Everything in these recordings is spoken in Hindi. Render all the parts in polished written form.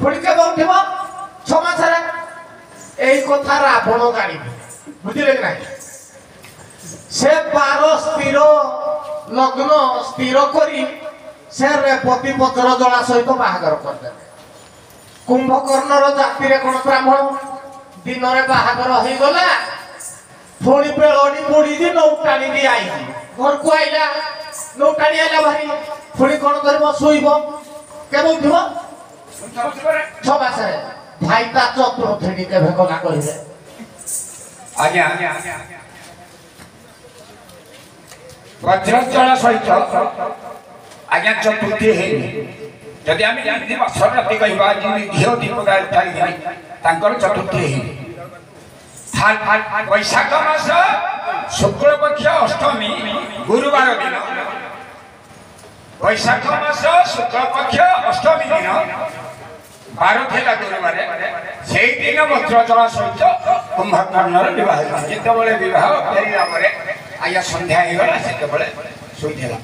पुणी के उठब छमासरे यही कथा रावण जान बुझे कि नहीं से 12 स्थिर लग्न स्थिर करी से रेवती वज्रजला सहित बाहागर करदे कुंभकर्णर जाति कौन ब्राह्मण दिन में बाहागर हो गला पुणी बेड़ी बुड़ी नौटाणी भी आई घर को आईला नौटाणी आईला भारी पुणी कौन कर शुब के उठब छमास भाईटा चतुर्थी के कला कहे आज्ञा वज्रजल सहित आज्ञा चतुर्थी है जदि आम जानते सरती कहवा झील दीपकार चतुर्थी है वैशाख मास शुक्ल पक्ष अष्टमी गुरुवार दिन वैशाख मास शुक्ल पक्ष अष्टमी दिन 12 थे गुरुवार से दिन वज्रजल सहित कुंभकर्ण बह जिते बह फेरला आज्ञा संध्या होगा से शोला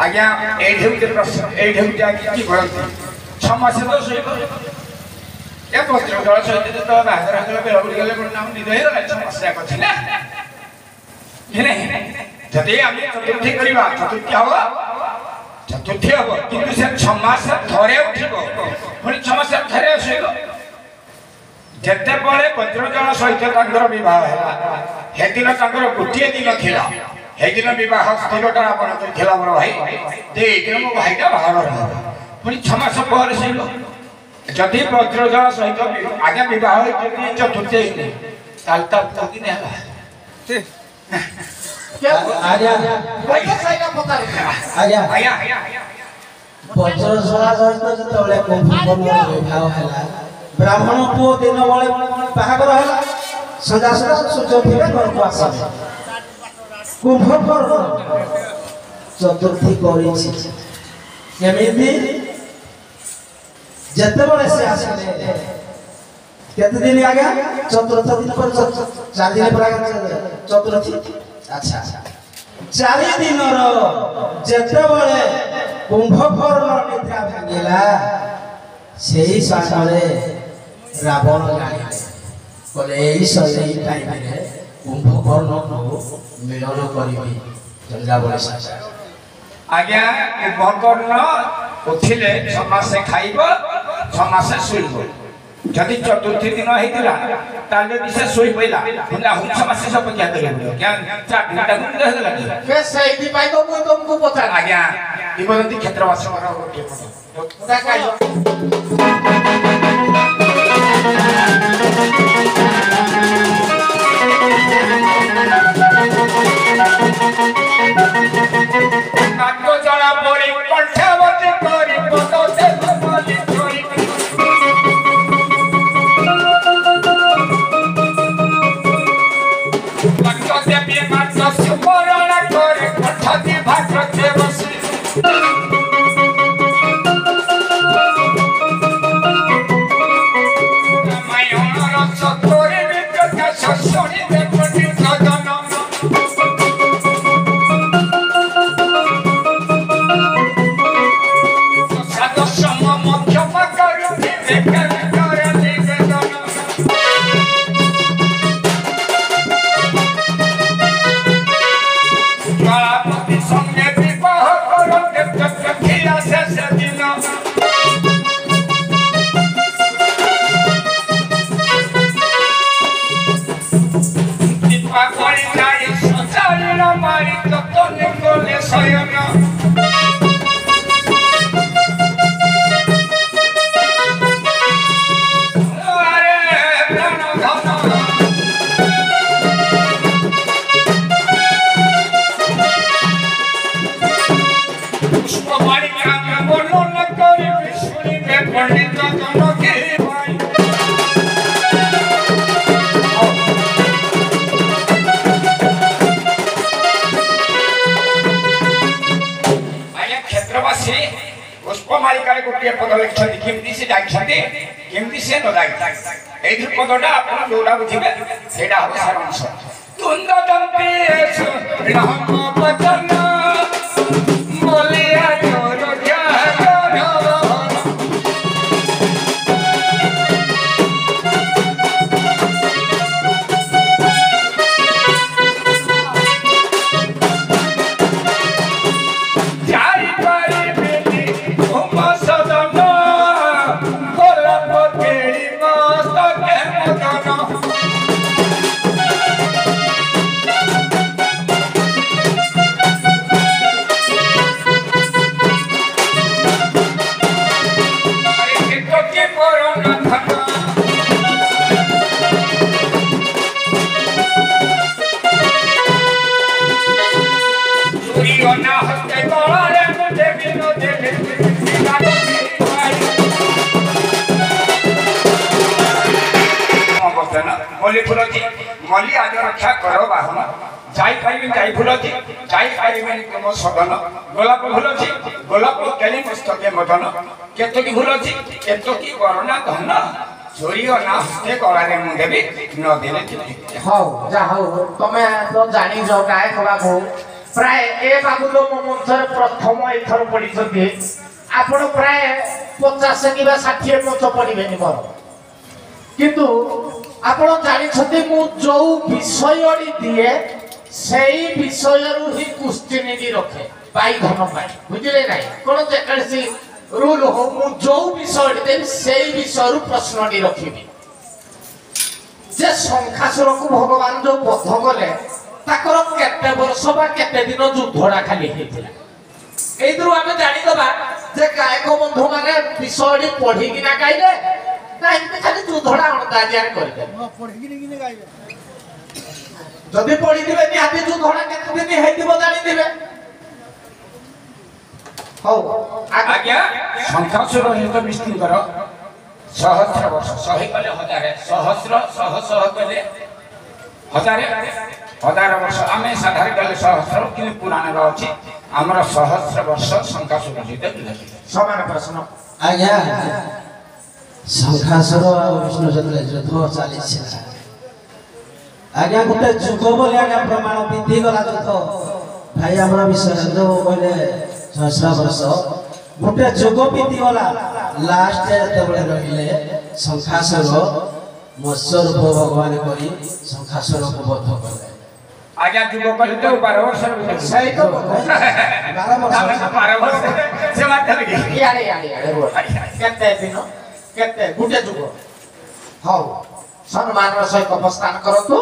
आज्ञा ये छमास तो शे वज्रजल सहित जो बाहर बेलबुड़ी गले निद समस्या जदि आम चतुर्थी करवा चतुर्थी हम चतुर्थी हम कि से छमास थे उठब पुणी छमास थे शोब जिते बड़े वज्रजल सहित बह है दिन गोटे दिन थिला दिन बह स्थिरटा आप मोर भाई दिन मो भाईटा बाहर पुणी छमास पर शोब जदि वज्रजल सहित आज्ञा बह चतुर्थी ब्राह्मण पुओ दिन बड़े बाहागर है सजा सजा सूर्य थे घर को आस कुंभकर्ण चतुर्थी करमिति जिते बड़े से आसले केते दिन आगे चतुर्थ दिन पर 4 दिन पर चतुर्थी अच्छा 4 दिन जिते बड़े कुंभकर्ण निद्रा भांगिला सेही सामने रावण जाने बोले यही टाइम कुंभकर्ण को मिलन करी आज्ञा कुंभकर्ण उठिले समासे खाइब समासे शुइब जदि चतुर्थी दिन होता से शुई पड़ा समासे सब क्या करेंगे क्या 4 घंटा तुमको पता आज्ञा किंवदंती क्षेत्रवासी जड़ा पड़ी कंठवती करी पदते घुमली चोरी कंठते भी मात्र सुमरण करे कंठती भाग्रते बसी पुष्पमालिका गोटे पद लिखते केमती से जाइछते केमती से न जाइछते एथि पदटा आपण जोडा बुझिबे सेटा हो सारांश तुंद दंतेसु ब्रह्म वचन बोलिया जोर ध्यान କେତୋଟି ପରନା ଧନ ଅନା ହସ୍ତେ ତଳରେ ମୁଁ ଦେବି ନ ଦେଲେ ମଲ୍ଲି ଫୁଲଛି ମଲ୍ଲି ଆଜି ରକ୍ଷା କର ବାହନ ଯାଇପାରିବି ଯାଇ ଫୁଲଛି ଯାଇପାରିବେନି ତୁମ ସଦନ ଗୋଲାପ ଫୁଲଛି ଗୋଲାପ କେଳି ମସ୍ତକେ ମଦନ କେତୋଟି ଫୁଲଛି କେତୋଟି ବରଣା ଧନ ଚୋରି ଅନା ହସ୍ତେ କଳାରେ ମୁଁ ଦେବି ନ ଦେଲେ ହଉ ଯାହା ହଉ ତମେ ତ ଜାଣିଛ ଗାୟକ ବାବୁ ପ୍ରାୟ ଏ ବାବୁଲ ମୋ ମଞ୍ଚରେ ପ୍ରଥମ ଏଥର ପଢିଛନ୍ତି ଆପଣ ପ୍ରାୟ 50 କିମ୍ବା 60 ମଞ୍ଚ ପଢିବେନି ମୋର କିନ୍ତୁ ଆପଣ ଜାଣିଛନ୍ତି ମୁଁ ଯୋଉ ବିଷୟଟି ଦିଏ ସେଇ ବିଷୟରୁ ହିଁ କ୍ୱେଶ୍ଚିନ୍ଟି ରଖେ ବାଇଧନ ପାଇଁ ବୁଝିଲେ ନାହିଁ କ'ଣ ଯେକୌଣସି ରୁଲ୍ ହଉ ମୁଁ ଯୋଉ ବିଷୟଟି ଦେବି ସେଇ ବିଷୟରୁ ପ୍ରଶ୍ନଟି ରଖିବି ଯେ ଶଙ୍ଖାସୁରକୁ ଭଗବାନ ଯୋଉ ବଧ କଲେ ତାଙ୍କର କେତେ ବର୍ଷ ବା କେତେ ଦିନ ଯୁଦ୍ଧଟା ଖାଲି ହେଇଥିଲା ଏଇଥିରୁ ଆମେ ଜାଣିଦବା ଯେ ଗାୟକ ବନ୍ଧୁ ମାନେ ବିଷୟଟି ପଢିକିନା ଗାଇଲେ ନା ଏମିତି ଖାଲି ଯୁଦ୍ଧଟା ଅଣଦାଜିଆରେ କରିଦେବେ ଯଦି ପଢିଥିବେ ନିହାତି ଯୁଦ୍ଧଟା କେତେ ଦିନ ହେଇଥିବ ଜାଣିଥିବେ ହଉ ଆଜ୍ଞା ଶଙ୍ଖାସୁର ହିତ ବିଷ୍ଣୁଙ୍କର ସହସ୍ର ବର୍ଷ ଶହେ କଲେ ହଜାରେ ସହସ୍ର ଶହ ଶହ କଲେ ହଜାରେ ହଜାର ବର୍ଷ ଆମେ ସାଧାରଣ କଲେ ସହସ୍ର କିନ୍ତୁ ପୁରାଣରେ ଅଛି ଆମର ସହସ୍ର ବର୍ଷ ଶଙ୍ଖାସୁର ସହିତ ସମାନ ପ୍ରଶ୍ନ ଆଜ୍ଞା ଶଙ୍ଖାସୁର ଆଉ ବିଷ୍ଣୁ ଯେତେବେଳେ ଯୁଦ୍ଧ ଚାଲିଥିଲା ଆଜ୍ଞା ଗୋଟେ ଯୁଗ ବୋଲି ଆଜ୍ଞା ପ୍ରମାଣ ବିଧି ଗଲା ଯୁଦ୍ଧ ଭାଇ ଆମର ବିଷୟରେ ଯୋଉ କହିଲେ ସହସ୍ର ବର୍ଷ ଗୋଟେ ଯୁଗ ବିଧି ଗଲା ଲାଷ୍ଟ ଯେତେବେଳେ ରହିଲେ ଶଙ୍ଖାସୁର ମତ୍ସ୍ୟ ରୂପ ଭଗବାନ କରି ଶଙ୍ଖାସୁରକୁ ବଧ କଲେ ଆଜ୍ଞା ଯୁଗ କଲେ ତ 12 ବର୍ଷ ସେଇ ତ 12 ବର୍ଷ 12 ବର୍ଷ ସେ ମାତ୍ର କି କେତେ ଦିନ କେତେ ଗୋଟେ ଯୁଗ ହଉ ସମ୍ମାନର ସହିତ ଉପସ୍ଥାନ କରନ୍ତୁ।